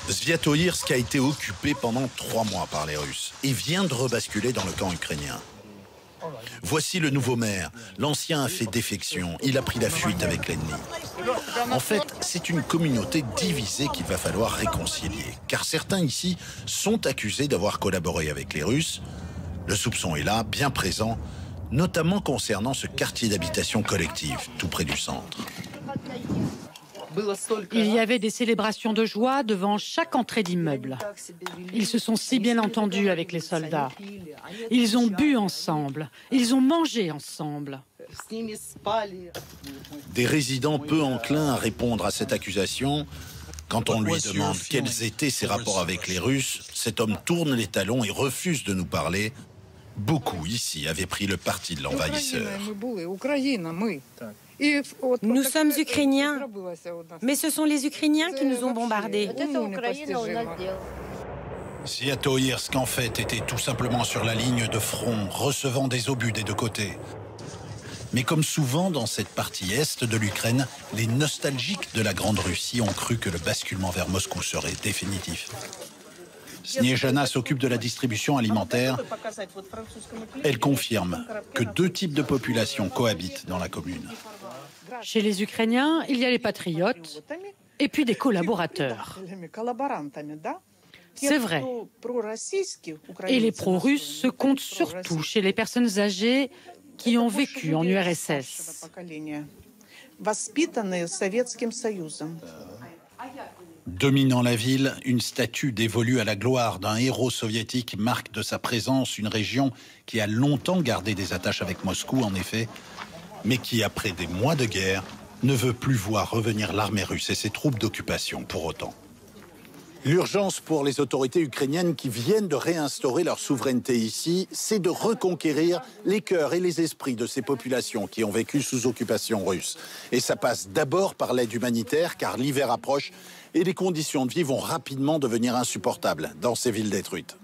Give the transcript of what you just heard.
Sviatoïrsk a été occupé pendant 3 mois par les Russes et vient de rebasculer dans le camp ukrainien. Voici le nouveau maire. L'ancien a fait défection. Il a pris la fuite avec l'ennemi. En fait, c'est une communauté divisée qu'il va falloir réconcilier. Car certains ici sont accusés d'avoir collaboré avec les Russes. Le soupçon est là, bien présent, notamment concernant ce quartier d'habitation collective, tout près du centre. Il y avait des célébrations de joie devant chaque entrée d'immeuble. Ils se sont si bien entendus avec les soldats. Ils ont bu ensemble. Ils ont mangé ensemble. Des résidents peu enclins à répondre à cette accusation. Quand on lui demande quels étaient ses rapports avec les Russes, cet homme tourne les talons et refuse de nous parler. Beaucoup ici avaient pris le parti de l'envahisseur. Nous sommes Ukrainiens, mais ce sont les Ukrainiens qui nous ont bombardés. Sviatoïrsk, en fait, était tout simplement sur la ligne de front, recevant des obus des deux côtés. Mais comme souvent dans cette partie est de l'Ukraine, les nostalgiques de la Grande Russie ont cru que le basculement vers Moscou serait définitif. Sniezhana s'occupe de la distribution alimentaire. Elle confirme que 2 types de populations cohabitent dans la commune. Chez les Ukrainiens, il y a les patriotes et puis des collaborateurs. C'est vrai. Et les pro-russes se comptent surtout chez les personnes âgées qui ont vécu en URSS. Dominant la ville, une statue dévolue à la gloire d'un héros soviétique marque de sa présence une région qui a longtemps gardé des attaches avec Moscou, en effet, mais qui, après des mois de guerre, ne veut plus voir revenir l'armée russe et ses troupes d'occupation pour autant. L'urgence pour les autorités ukrainiennes qui viennent de réinstaurer leur souveraineté ici, c'est de reconquérir les cœurs et les esprits de ces populations qui ont vécu sous occupation russe. Et ça passe d'abord par l'aide humanitaire, car l'hiver approche et les conditions de vie vont rapidement devenir insupportables dans ces villes détruites.